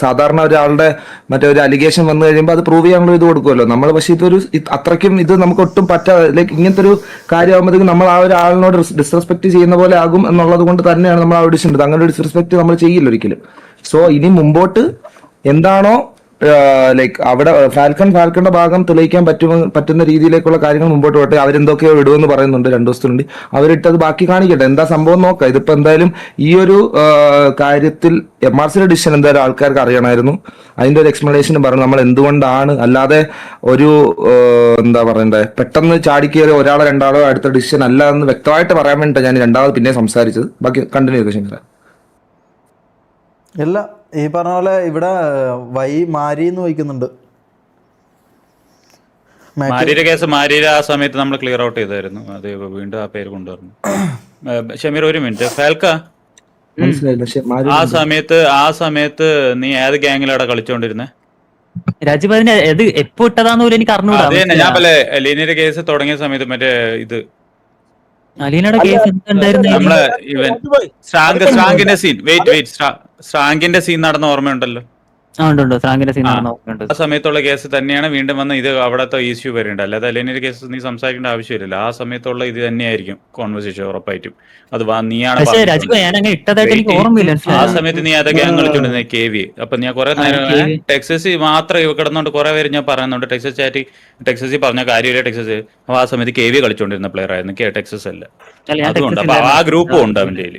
സാധാരണ ഒരാളുടെ മറ്റേ ഒരു അലിഗേഷൻ വന്നു കഴിയുമ്പോൾ അത് പ്രൂവ് ചെയ്യാനുള്ള ഇത് കൊടുക്കുമല്ലോ നമ്മൾ. പക്ഷെ ഇതൊരു അത്രയ്ക്കും ഇത് നമുക്ക് ഒട്ടും ഇങ്ങനത്തെ ഒരു കാര്യമാകുമ്പോഴത്തേക്കും നമ്മൾ ആ ഒരാളിനോട് ഡിസ്റെസ്പെക്ട് ചെയ്യുന്ന പോലെ ആകും എന്നുള്ളത് കൊണ്ട് തന്നെയാണ് നമ്മൾ ആ ഓഡിഷൻ എടുത്തത്. അങ്ങനെ ഒരു ഡിസ്റെസ്പെക്ട് നമ്മൾ ചെയ്യില്ല ഒരിക്കലും. സോ ഇനി മുമ്പോട്ട് എന്താണോ അവിടെ ഫാൽക്കണിന്റെ ഭാഗം തെളിയിക്കാൻ പറ്റുന്ന രീതിയിലേക്കുള്ള കാര്യങ്ങൾ മുമ്പോട്ട് പോട്ടെ. അവരെന്തൊക്കെയോ ഇടുമെന്ന് പറയുന്നുണ്ട് 2 ദിവസത്തിനുള്ളിൽ. അവരിട്ടത് ബാക്കി കാണിക്കട്ടെ, എന്താ സംഭവം നോക്കാം. ഇതിപ്പോ എന്തായാലും ഈ ഒരു കാര്യത്തിൽ MRCയുടെ ഡിസിഷൻ എന്തായാലും ആൾക്കാർക്ക് അറിയണമായിരുന്നു. അതിന്റെ ഒരു എക്സ്പ്ലനേഷൻ പറഞ്ഞു നമ്മൾ എന്തുകൊണ്ടാണ്, അല്ലാതെ ഒരു എന്താ പറയണ്ടേ പെട്ടെന്ന് ചാടിക്കേറി ഒരാളോ രണ്ടാളോ അടുത്ത ഡിസിഷൻ അല്ല എന്ന് വ്യക്തമായിട്ട് പറയാൻ വേണ്ടിയിട്ടാണ് ഞാൻ രണ്ടാമത് പിന്നെ സംസാരിച്ചത്. ബാക്കി കണ്ടിന്യൂ ചെയ്തു. അല്ല, ഈ പറഞ്ഞ പോലെ ഇവിടെ മാരിന്ന് ചോദിക്കുന്നുണ്ട്. മാരിയുടെ കേസ് മാരിയുടെ ആ സമയത്ത് നമ്മൾ ക്ലിയർ ഔട്ട് ചെയ്തായിരുന്നു. അത് വീണ്ടും ആ പേര് കൊണ്ടുവരണം. ഷമീർ ഒരു മിനിറ്റ്. ഫാൽക്ക, ആ സമയത്ത് നീ ഏത് ഗ്യാങ്ങിലാണ് കളിച്ചോണ്ടിരുന്നേ? രാജീവ് അതിന് ഇത് എപ്പോ ഇട്ടതാന്ന് പോലും എനിക്ക് അറിഞ്ഞൂടാ. അത് തന്നെ ഞാൻ പല ലീനയുടെ കേസ് തുടങ്ങിയ സമയത്ത് മറ്റേ ഇത് അലീനയുടെ കേസ് എന്തായിരുന്നു? നമ്മളെ ഇവൻ സ്ട്രാങ്കിന്റെ സീൻ സ്ട്രാങ്കിന്റെ സീൻ നടന്ന ഓർമ്മയുണ്ടല്ലോ. ആ സമയത്തുള്ള കേസ് തന്നെയാണ് വീണ്ടും വന്ന് ഇത് അവിടത്തെ ഇഷ്യൂ വരേണ്ട. അല്ലാതെ അലീനയുടെ കേസ് നീ സംസാരിക്കേണ്ട ആവശ്യമില്ലല്ലോ. ആ സമയത്തുള്ള ഇത് തന്നെയായിരിക്കും കോൺവെർസേഷൻ ഉറപ്പായിട്ടും. അത് നീയാണ് ആ സമയത്ത് നീ അതൊക്കെ ഞാൻ കളിച്ചോണ്ടിരുന്ന KV. അപ്പൊ ഞാൻ കുറെ നേരം ടെക്സസി മാത്രം കിടന്നോണ്ട് കുറെ പേര് ഞാൻ പറയുന്നുണ്ട് ടെക്സസി പറഞ്ഞ കാര്യമില്ല. ടെക്സസ് ആ സമയത്ത് KV കളിച്ചോണ്ടിരുന്ന പ്ലെയർ ആയിരുന്നു, ടെക്സസ് അല്ല. അതുകൊണ്ട് അപ്പൊ ആ ഗ്രൂപ്പും ഉണ്ട് അവന്റെ കയ്യിൽ.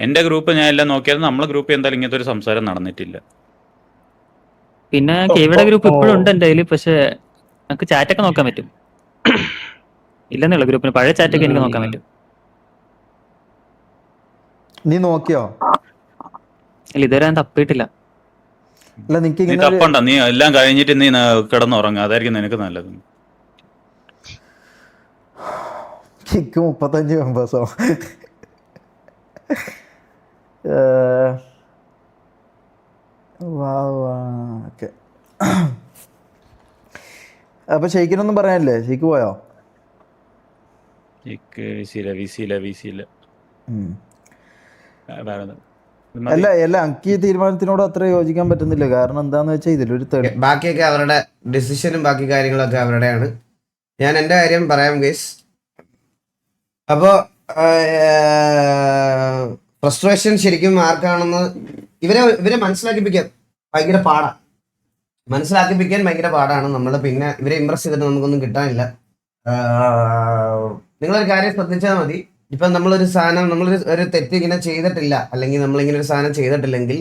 എന്റെ ഗ്രൂപ്പ് ഞാൻ എല്ലാം നോക്കിയാലും നമ്മളെ ഗ്രൂപ്പ് എന്തായാലും ഇങ്ങനത്തെ ഒരു സംസാരം നടന്നിട്ടില്ല. പിന്നെ KVയുടെ ഗ്രൂപ്പ് ഇപ്പോഴും ഉണ്ട് എന്റെ കയ്യിൽ. പക്ഷെ നമുക്ക് ചാറ്റൊക്കെ നോക്കാൻ പറ്റും. ഇല്ലെന്നുള്ള ഗ്രൂപ്പിന് പഴയ ചാറ്റൊക്കെ എനിക്ക് നോക്കാൻ പറ്റും. നീ നോക്കിയോ? ഇല്ല, ഇതുവരെ ഞാൻ തപ്പിയിട്ടില്ല. നീ തപ്പണ്ട, നീ എല്ലാം കഴിഞ്ഞിട്ട് നീ കിടന്നുറങ്ങുക, അതായിരിക്കും നിനക്ക് നല്ലത്. 35 മെമ്പേഴ്സോ? അപ്പൊ ഷെയ്ക്കിനൊന്നും പറയാനില്ലേ? ഷെയ്ക്ക് പോയോ? അല്ല എനിക്ക് ഈ തീരുമാനത്തിനോട് അത്ര യോജിക്കാൻ പറ്റുന്നില്ല. കാരണം എന്താന്ന് വെച്ചാൽ ഇതിലൊരു ബാക്കിയൊക്കെ അവരുടെ ഡിസിഷനും ബാക്കി കാര്യങ്ങളൊക്കെ അവരുടെയാണ്. ഞാൻ എൻ്റെ കാര്യം പറയാം ഗൈസ്. അപ്പോൾ ഫ്രസ്ട്രേഷൻ ശരിക്കും ആർക്കാണെന്ന് ഇവരെ മനസ്സിലാക്കിപ്പിക്കാൻ ഭയങ്കര പാടാണ്. നമ്മൾ പിന്നെ ഇവരെ ഇമ്പ്രസ് ചെയ്തിട്ട് നമുക്കൊന്നും കിട്ടാനില്ല. നിങ്ങളൊരു കാര്യം ശ്രദ്ധിച്ചാൽ മതി. ഇപ്പം നമ്മളൊരു സാധനം ഒരു തെറ്റ് ഇങ്ങനെ ചെയ്തിട്ടില്ല, അല്ലെങ്കിൽ നമ്മളിങ്ങനെ ഒരു സാധനം ചെയ്തിട്ടില്ലെങ്കിൽ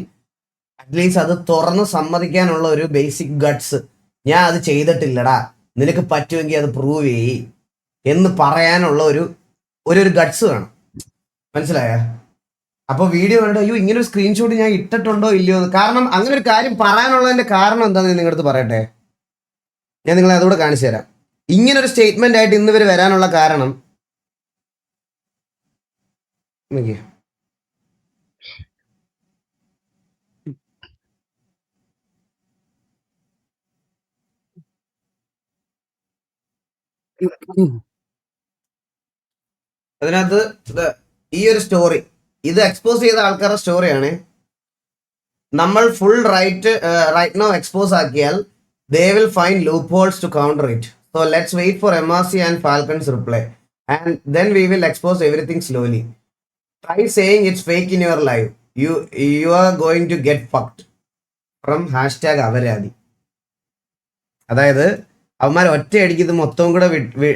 അറ്റ്ലീസ്റ്റ് അത് തുറന്ന് സമ്മതിക്കാനുള്ള ഒരു ബേസിക് ഗട്ട്സ്, ഞാൻ അത് ചെയ്തിട്ടില്ലടാ, നിനക്ക് പറ്റുമെങ്കിൽ അത് പ്രൂവ് ചെയ്യ് എന്ന് പറയാനുള്ള ഒരു ഗട്ട്സ് വേണം. മനസ്സിലായ? അപ്പൊ വീഡിയോ കണ്ടിട്ട് അയ്യോ ഇങ്ങനെ ഒരു സ്ക്രീൻഷോട്ട് ഞാൻ ഇട്ടിട്ടുണ്ടോ ഇല്ലയോ എന്ന്. കാരണം അങ്ങനെ ഒരു കാര്യം പറയാനുള്ളതിന്റെ കാരണം എന്താണെന്ന് നിങ്ങളുടെ അടുത്ത് പറയട്ടെ. ഞാൻ നിങ്ങളെ അതുകൂടെ കാണിച്ചു തരാം. ഇങ്ങനൊരു സ്റ്റേറ്റ്മെന്റ് ആയിട്ട് ഇന്ന് ഇവർ വരാനുള്ള കാരണം നോക്കിയേ. അതിനകത്ത് ഈ ഒരു സ്റ്റോറി, ഇത് എക്സ്പോസ് ചെയ്ത ആൾക്കാരുടെ സ്റ്റോറിയാണ്. നമ്മൾ ഫുൾ റൈറ്റ് നോ എക്സ്പോസ് ആക്കിയാൽ they will find loopholes to counter it. So let's wait for MRC and Falcons reply and then we will expose everything slowly. Try saying it's fake in your live. You are going to get fucked from #അവരാതി. അതായത് അവന്മാർ ഒറ്റയടിക്ക് ഇത് മൊത്തവും കൂടെ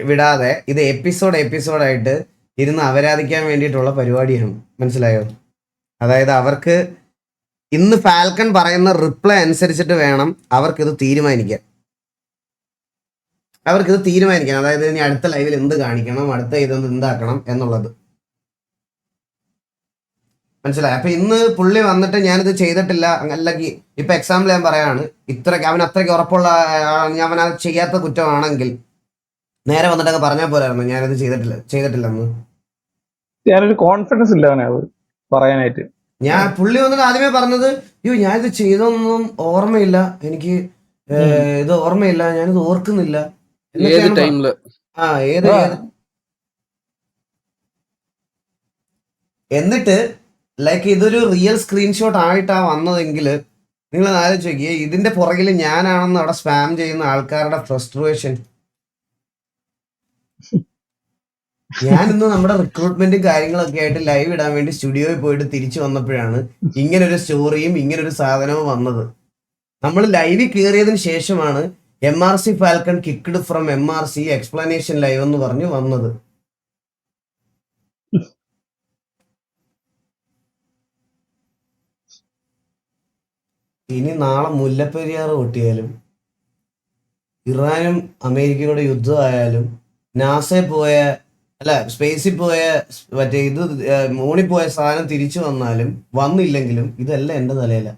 വിടാതെ ഇത് എപ്പിസോഡായിട്ട് ഇരുന്ന് അവരാധിക്കാൻ വേണ്ടിയിട്ടുള്ള പരിപാടിയാണ്. മനസ്സിലായോ? അതായത് അവർക്ക് ഇന്ന് ഫാൽക്കൺ പറയുന്ന റിപ്ലൈ അനുസരിച്ചിട്ട് വേണം അവർക്കിത് തീരുമാനിക്കാൻ. അതായത് ഇനി അടുത്ത ലൈവിൽ എന്ത് കാണിക്കണം, അടുത്ത ഇതൊന്ന് എന്താക്കണം എന്നുള്ളത്. മനസ്സിലായി? അപ്പൊ ഇന്ന് പുള്ളി വന്നിട്ട് ഞാനിത് ചെയ്തിട്ടില്ല, അല്ലെങ്കിൽ ഇപ്പൊ എക്സാമ്പിൾ ഞാൻ പറയാണ്, അവൻ അത്രയ്ക്ക് ഉറപ്പുള്ള അവൻ അത് ചെയ്യാത്ത കുറ്റമാണെങ്കിൽ നേരെ വന്നിട്ടൊക്കെ പറഞ്ഞാൽ പോരായിരുന്നു ഞാനിത് ചെയ്തിട്ടില്ലെന്ന്. ഞാനൊരു കോൺഫിഡൻസ് ഇല്ല അവനെ അത് പറയാനായിട്ട്. പുള്ളി വന്നിട്ട് ആദ്യമേ പറഞ്ഞത് അയ്യോ ഞാനിത് ചെയ്തൊന്നും ഓർമ്മയില്ല, എനിക്ക് ഇത് ഓർമ്മയില്ല, ഞാനിത് ഓർക്കുന്നില്ല. എന്നിട്ട് ലൈക്ക് ഇതൊരു റിയൽ സ്ക്രീൻഷോട്ട് ആയിട്ടാ വന്നതെങ്കിൽ നിങ്ങൾ ആലോചിച്ച് നോക്കിയേ, ഇതിന്റെ പുറകിൽ ഞാനാണെന്ന് അവിടെ സ്പാം ചെയ്യുന്ന ആൾക്കാരുടെ ഫ്രസ്ട്രേഷൻ. ഞാനിന്ന് നമ്മുടെ റിക്രൂട്ട്മെന്റും കാര്യങ്ങളൊക്കെ ആയിട്ട് ലൈവ് ഇടാൻ വേണ്ടി സ്റ്റുഡിയോയിൽ പോയിട്ട് തിരിച്ചു വന്നപ്പോഴാണ് ഇങ്ങനൊരു സ്റ്റോറിയും ഇങ്ങനൊരു സാധനവും വന്നത്. നമ്മൾ ലൈവിൽ കയറിയതിന് ശേഷമാണ് MRC falcon kicked from MRC explanation live എന്ന് പറഞ്ഞു വന്നത്. ഇനി നാളെ മുല്ലപ്പെരിയാർ പൊട്ടിയാലും ഇറാനും അമേരിക്കയുടെ യുദ്ധമായാലും നാസയിൽ പോയ സ്പേസിൽ പോയ മറ്റേ ഇത് മൂണിൽ പോയ സാധനം തിരിച്ചു വന്നാലും വന്നില്ലെങ്കിലും ഇതെല്ലാം എന്റെ തലയില.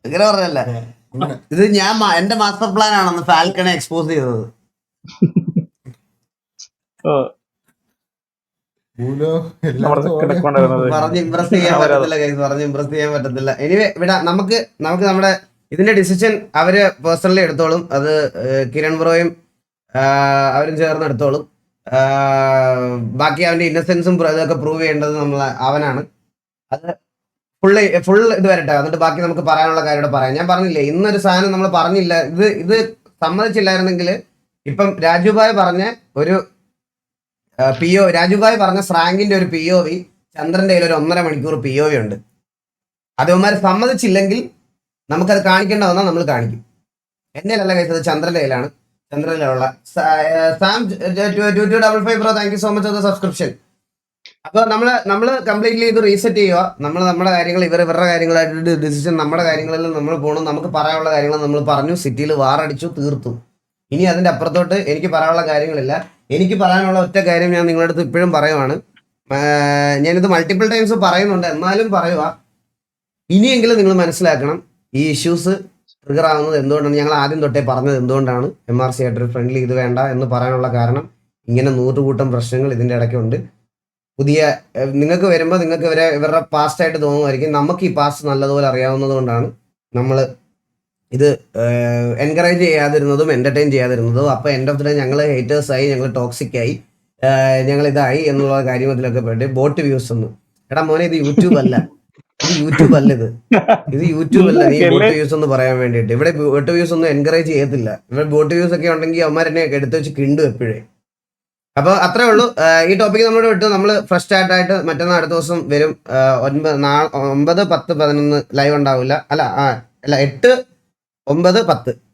അങ്ങനെ പറഞ്ഞല്ല, ഇത് ഞാൻ എന്റെ മാസ്റ്റർ പ്ലാൻ ആണെന്ന് ഫാൽക്കണെ എക്സ്പോസ് ചെയ്തത്. പറഞ്ഞ് ഇംപ്രസ് ചെയ്യാൻ പറ്റത്തില്ല. എനിവേ ഇവിടെ നമുക്ക് നമ്മുടെ ഇതിന്റെ ഡിസിഷൻ അവര് പേഴ്സണലി എടുത്തോളും. അത് കിരൺ ബ്രോയും അവരും ചേർന്ന് എടുത്തോളും. ബാക്കി അവന്റെ ഇന്നസെൻസും ഇതൊക്കെ പ്രൂവ് ചെയ്യേണ്ടത് അവനാണ്. അത് ഫുൾ ഇത് വരട്ടെ, എന്നിട്ട് ബാക്കി നമുക്ക് പറയാനുള്ള കാര്യം പറയാം. ഞാൻ പറഞ്ഞില്ലേ, ഇന്നൊരു സാധനം നമ്മൾ പറഞ്ഞില്ല, ഇത് സമ്മതിച്ചില്ലായിരുന്നെങ്കിൽ ഇപ്പം രാജുഭായ് പറഞ്ഞ ഒരു രാജുഭായ് പറഞ്ഞ സ്രാങ്കിന്റെ ഒരു POV ചന്ദ്രന്റെ കയ്യിൽ ഒരു 1.5 മണിക്കൂർ POV ഉണ്ട്. അതവന്മാർ സമ്മതിച്ചില്ലെങ്കിൽ നമുക്കത് കാണിക്കേണ്ട വന്നാൽ നമ്മൾ കാണിക്കും. എന്റെ കയ്യിലല്ല കഴിച്ചത്, ചന്ദ്രന്റെ കയ്യിലാണ്. ചന്ദ്രനിലുള്ള Sam 2255 bro, thank you so much for the subscription. അപ്പൊ നമ്മള് കംപ്ലീറ്റ്ലി ഇത് റീസെറ്റ് ചെയ്യുക. നമ്മുടെ കാര്യങ്ങൾ ഇവരുടെ കാര്യങ്ങളായിട്ട് ഡിസിഷൻ, നമ്മുടെ കാര്യങ്ങളിൽ നമ്മൾ പോകണം. നമുക്ക് പറയാനുള്ള കാര്യങ്ങൾ നമ്മൾ പറഞ്ഞു, സിറ്റിയിൽ വാറടിച്ചു, തീർത്തു. ഇനി അതിന്റെ അപ്പുറത്തോട്ട് എനിക്ക് പറയാനുള്ള കാര്യങ്ങളില്ല. എനിക്ക് പറയാനുള്ള ഒറ്റ കാര്യം ഞാൻ നിങ്ങളുടെ അടുത്ത് ഇപ്പോഴും പറയുവാണ്. ഞാനിത് മൾട്ടിപ്പിൾ ടൈംസ് പറയുന്നുണ്ട്, എന്നാലും പറയുക, ഇനിയെങ്കിലും നിങ്ങൾ മനസ്സിലാക്കണം ഈ ഇഷ്യൂസ് ട്രിഗർ ആവുന്നത് എന്തുകൊണ്ടാണ്. ഞങ്ങൾ ആദ്യം തൊട്ടേ പറഞ്ഞത് എന്തുകൊണ്ടാണ് MRC ആയിട്ടൊരു ഫ്രണ്ട്ലി ഇത് വേണ്ട എന്ന് പറയാനുള്ള കാരണം, ഇങ്ങനെ 100 കൂട്ടം പ്രശ്നങ്ങൾ ഇതിന്റെ ഇടയ്ക്കുണ്ട്. പുതിയ നിങ്ങൾക്ക് വരുമ്പോൾ നിങ്ങൾക്ക് ഇവരുടെ പാസ്റ്റ് ആയിട്ട് തോന്നുമായിരിക്കും. നമുക്ക് ഈ പാസ്റ്റ് നല്ലതുപോലെ അറിയാവുന്നത് കൊണ്ടാണ് നമ്മൾ ഇത് എൻകറേജ് ചെയ്യാതിരുന്നതും എന്റർടൈൻ ചെയ്യാതിരുന്നതും. അപ്പോൾ എൻഡ് ഓഫ് ദി ഡേ ഞങ്ങൾ ഹേറ്റേഴ്സായി, ഞങ്ങൾ ടോക്സിക്കായി, ഞങ്ങൾ ഇതായി എന്നുള്ള കാര്യത്തിലൊക്കെ പോയിട്ട് ബോട്ട് വ്യൂസ് ഒന്നും. എടാ മോനെ, ഇത് യൂട്യൂബ് അല്ല, ഇത് യൂട്യൂബ് അല്ല. നീ ബോട്ട് വ്യൂസ് എന്ന് പറയാൻ വേണ്ടിയിട്ട് ഇവിടെ ബോട്ട് വ്യൂസ് ഒന്നും എൻകറേജ് ചെയ്യത്തില്ല. ഇവിടെ ബോട്ട് വ്യൂസ് ഒക്കെ ഉണ്ടെങ്കിൽ അവന്മാരെന്നെ എടുത്ത് വെച്ച് കിണ്ടും എപ്പോഴേ. അപ്പോൾ അത്രേ ഉള്ളൂ. ഈ ടോപ്പിക്ക് നമ്മളോട് വിട്ടു. നമ്മൾ ഫ്രഷ് സ്റ്റാർട്ടായിട്ട് മറ്റന്നാൾ അടുത്ത ദിവസം വരും. 9, 10, 11 ലൈവ് ഉണ്ടാവില്ല. 8, 9, 10